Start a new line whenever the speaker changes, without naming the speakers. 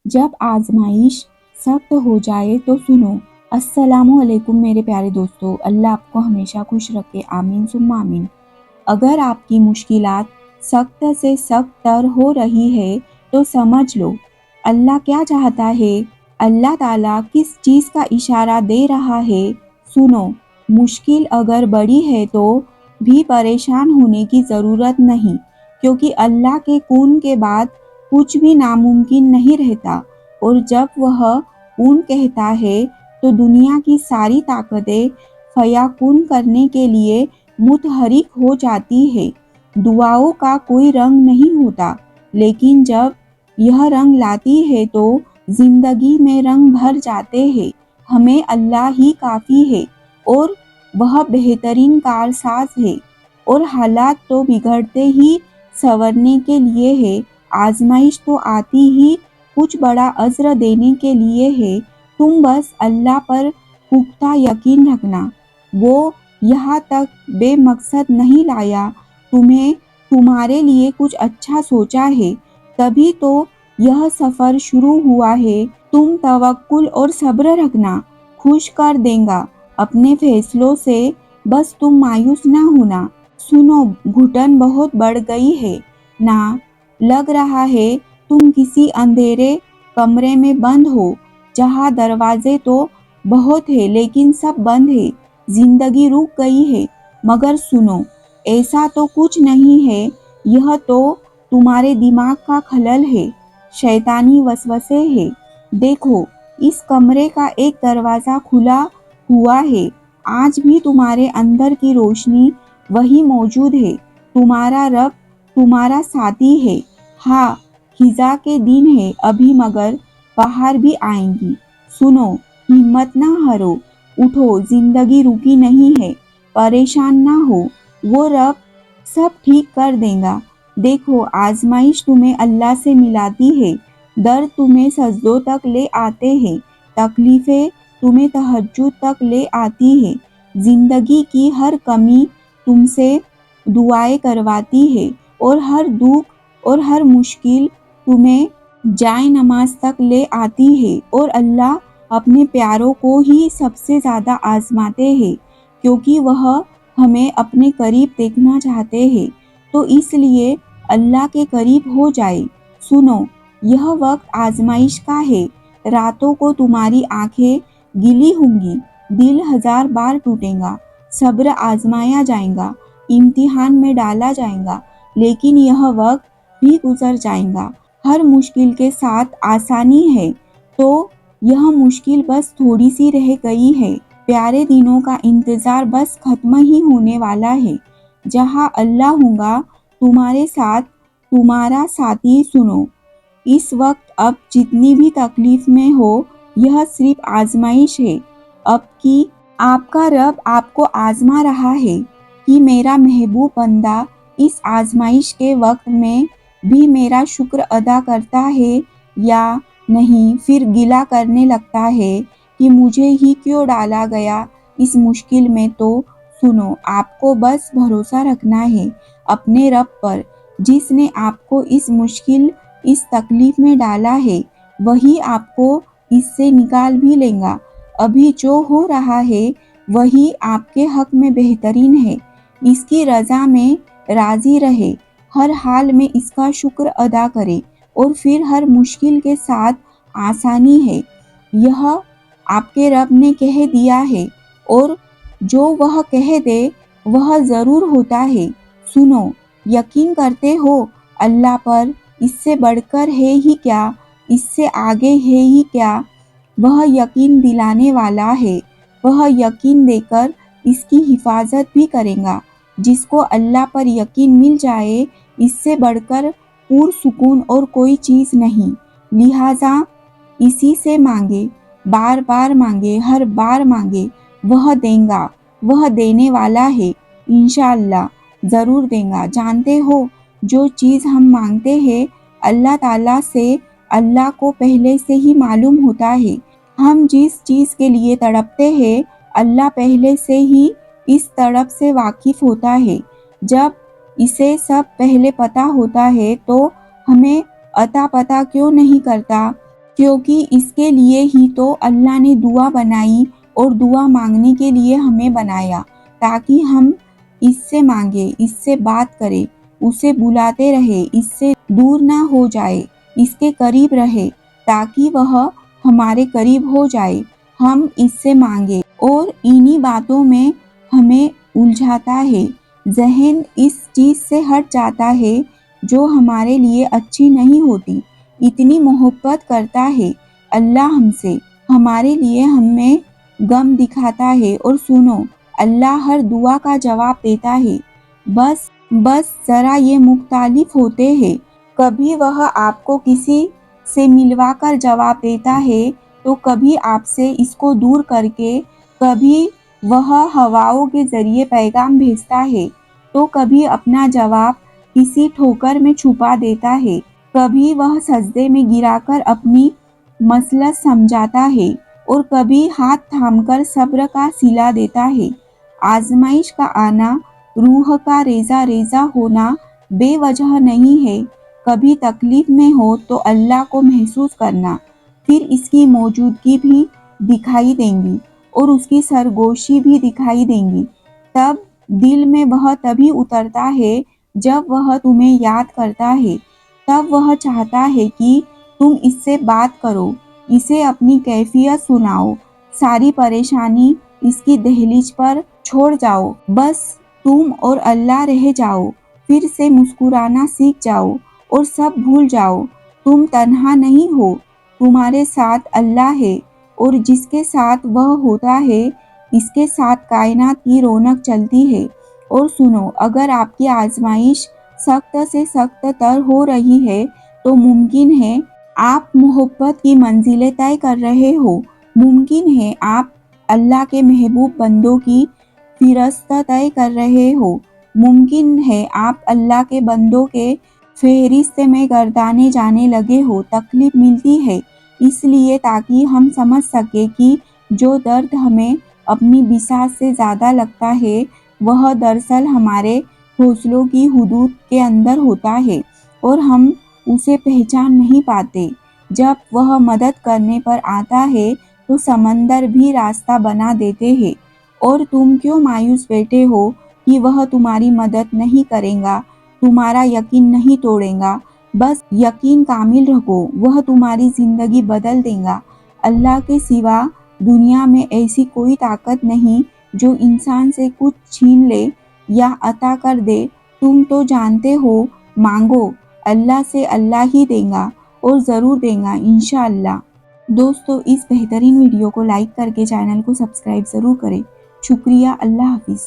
जब आजमाइश सख्त हो जाए तो सुनो। अस्सलामुअलैकुम मेरे प्यारे दोस्तों, अल्लाह आपको हमेशा खुश रखे, आमीन सुम्मा आमीन। अगर आपकी मुश्किलात सख्त से सख्त तर हो रही है तो समझ लो अल्लाह क्या चाहता है। अल्लाह ताला किस चीज़ का इशारा दे रहा है। सुनो, मुश्किल अगर बड़ी है तो भी परेशान होने की ज़रूरत नहीं, क्योंकि अल्लाह के कून के बाद कुछ भी नामुमकिन नहीं रहता। और जब वह कून कहता है तो दुनिया की सारी ताकतें फयाकून करने के लिए मुतहरिक हो जाती है। दुआओं का कोई रंग नहीं होता, लेकिन जब यह रंग लाती है तो जिंदगी में रंग भर जाते हैं। हमें अल्लाह ही काफ़ी है और वह बेहतरीन कारसाज है। और हालात तो बिगड़ते ही संवरने के लिए है। आजमाइश तो आती ही कुछ बड़ा अज़्र देने के लिए है। तुम बस अल्लाह पर पुख्ता यकीन रखना। वो यहाँ तक बेमकसद नहीं लाया, तुम्हें तुम्हारे लिए कुछ अच्छा सोचा है, तभी तो यह सफ़र शुरू हुआ है। तुम तवक्कुल और सब्र रखना, खुश कर देगा अपने फैसलों से। बस तुम मायूस ना होना। सुनो, घुटन बहुत बढ़ गई है ना, लग रहा है तुम किसी अंधेरे कमरे में बंद हो, जहाँ दरवाजे तो बहुत है लेकिन सब बंद है। जिंदगी रुक गई है। मगर सुनो, ऐसा तो कुछ नहीं है, यह तो तुम्हारे दिमाग का खलल है, शैतानी वसवसे है। देखो, इस कमरे का एक दरवाज़ा खुला हुआ है। आज भी तुम्हारे अंदर की रोशनी वही मौजूद है। तुम्हारा रब तुम्हारा साथी है। हाँ, खिजा के दिन है अभी, मगर बाहर भी आएंगी। सुनो, हिम्मत ना हारो, उठो, जिंदगी रुकी नहीं है। परेशान ना हो, वो रब सब ठीक कर देगा। देखो, आजमाइश तुम्हें अल्लाह से मिलाती है, दर्द तुम्हें सजदों तक ले आते हैं, तकलीफ़ें तुम्हें तहज्जुद तक ले आती है। जिंदगी की हर कमी तुमसे दुआएं करवाती है और हर दुख और हर मुश्किल तुम्हें जाए नमाज तक ले आती है। और अल्लाह अपने प्यारों को ही सबसे ज़्यादा आजमाते हैं, क्योंकि वह हमें अपने करीब देखना चाहते हैं। तो इसलिए अल्लाह के करीब हो जाए। सुनो, यह वक्त आजमाइश का है। रातों को तुम्हारी आंखें गीली होंगी, दिल हजार बार टूटेगा, सब्र आजमाया जाएगा, इम्तिहान में डाला जाएगा, लेकिन यह वक्त भी गुजर जाएगा। हर मुश्किल के साथ आसानी है, तो यह मुश्किल बस थोड़ी सी रह गई है। प्यारे दिनों का इंतज़ार बस खत्म ही होने वाला है। जहाँ अल्लाह होगा तुम्हारे साथ, तुम्हारा साथी। सुनो, इस वक्त अब जितनी भी तकलीफ में हो, यह सिर्फ आजमाइश है। अब कि आपका रब आपको आजमा रहा है कि मेरा महबूब बंदा इस आजमाइश के वक्त में भी मेरा शुक्र अदा करता है या नहीं, फिर गिला करने लगता है कि मुझे ही क्यों डाला गया इस मुश्किल में। तो सुनो, आपको बस भरोसा रखना है अपने रब पर, जिसने आपको इस मुश्किल, इस तकलीफ में डाला है। वही आपको इससे निकाल भी लेगा। अभी जो हो रहा है वही आपके हक में बेहतरीन है। इसकी रज़ा में राज़ी रहे, हर हाल में इसका शुक्र अदा करे, और फिर हर मुश्किल के साथ आसानी है। यह आपके रब ने कह दिया है, और जो वह कह दे वह ज़रूर होता है। सुनो, यकीन करते हो अल्लाह पर, इससे बढ़कर है ही क्या, इससे आगे है ही क्या। वह यकीन दिलाने वाला है, वह यकीन देकर इसकी हिफाजत भी करेगा। जिसको अल्लाह पर यकीन मिल जाए, इससे बढ़कर पुरसुकून और कोई चीज़ नहीं। लिहाजा इसी से मांगे, बार बार मांगे, हर बार मांगे, वह देगा। वह देने वाला है, इंशाअल्लाह ज़रूर देगा। जानते हो, जो चीज़ हम मांगते हैं अल्लाह ताला से, अल्लाह को पहले से ही मालूम होता है। हम जिस चीज़ के लिए तड़पते हैं, अल्लाह पहले से ही इस तड़प से वाकिफ़ होता है। जब इसे सब पहले पता होता है तो हमें अता पता क्यों नहीं करता। क्योंकि इसके लिए ही तो अल्लाह ने दुआ बनाई और दुआ मांगने के लिए हमें बनाया, ताकि हम इससे मांगे, इससे बात करें, उसे बुलाते रहे, इससे दूर ना हो जाए, इसके करीब रहे, ताकि वह हमारे करीब हो जाए, हम इससे मांगे। और इन्हीं बातों में हमें उलझाता है, ज़हन इस चीज़ से हट जाता है जो हमारे लिए अच्छी नहीं होती। इतनी मोहब्बत करता है अल्लाह हमसे, हमारे लिए हमें गम दिखाता है। और सुनो, अल्लाह हर दुआ का जवाब देता है, बस ज़रा ये मुख्तलिफ होते हैं। कभी वह आपको किसी से मिलवाकर जवाब देता है, तो कभी आपसे इसको दूर करके, कभी वह हवाओं के ज़रिए पैगाम भेजता है, तो कभी अपना जवाब किसी ठोकर में छुपा देता है, कभी वह सजदे में गिराकर अपनी मसलत समझाता है, और कभी हाथ थामकर सब्र का सिला देता है। आजमाइश का आना, रूह का रेजा रेजा होना बेवजह नहीं है। कभी तकलीफ में हो तो अल्लाह को महसूस करना, फिर इसकी मौजूदगी भी दिखाई देंगी और उसकी सरगोशी भी दिखाई देंगी। तब दिल में वह तभी उतरता है जब वह तुम्हें याद करता है, तब वह चाहता है कि तुम इससे बात करो, इसे अपनी कैफियत सुनाओ, सारी परेशानी इसकी दहलीज पर छोड़ जाओ, बस तुम और अल्लाह रह जाओ, फिर से मुस्कुराना सीख जाओ और सब भूल जाओ। तुम तन्हा नहीं हो, तुम्हारे साथ अल्लाह है, और जिसके साथ वह होता है, इसके साथ कायनात की रौनक चलती है। और सुनो, अगर आपकी आजमाइश सख्त से सख्त तर हो रही है, तो मुमकिन है आप मोहब्बत की मंजिलें तय कर रहे हो, मुमकिन है आप अल्लाह के महबूब बंदों की फ़िरस्त तय कर रहे हो, मुमकिन है आप अल्लाह के बंदों के फ़हरिस्त में गर्दाने जाने लगे हो। तकलीफ़ मिलती है इसलिए ताकि हम समझ सकें कि जो दर्द हमें अपनी बिसात से ज़्यादा लगता है, वह दरअसल हमारे हौसलों की हुदूद के अंदर होता है और हम उसे पहचान नहीं पाते। जब वह मदद करने पर आता है तो समंदर भी रास्ता बना देते हैं, और तुम क्यों मायूस बैठे हो कि वह तुम्हारी मदद नहीं करेगा, तुम्हारा यकीन नहीं तोड़ेगा। बस यकीन कामिल रखो, वह तुम्हारी ज़िंदगी बदल देगा। अल्लाह के सिवा दुनिया में ऐसी कोई ताकत नहीं जो इंसान से कुछ छीन ले या अता कर दे। तुम तो जानते हो, मांगो अल्लाह से, अल्लाह ही देगा और ज़रूर देगा इंशाअल्लाह। दोस्तों, इस बेहतरीन वीडियो को लाइक करके चैनल को सब्सक्राइब ज़रूर करें। शुक्रिया, अल्लाह हाफिज़।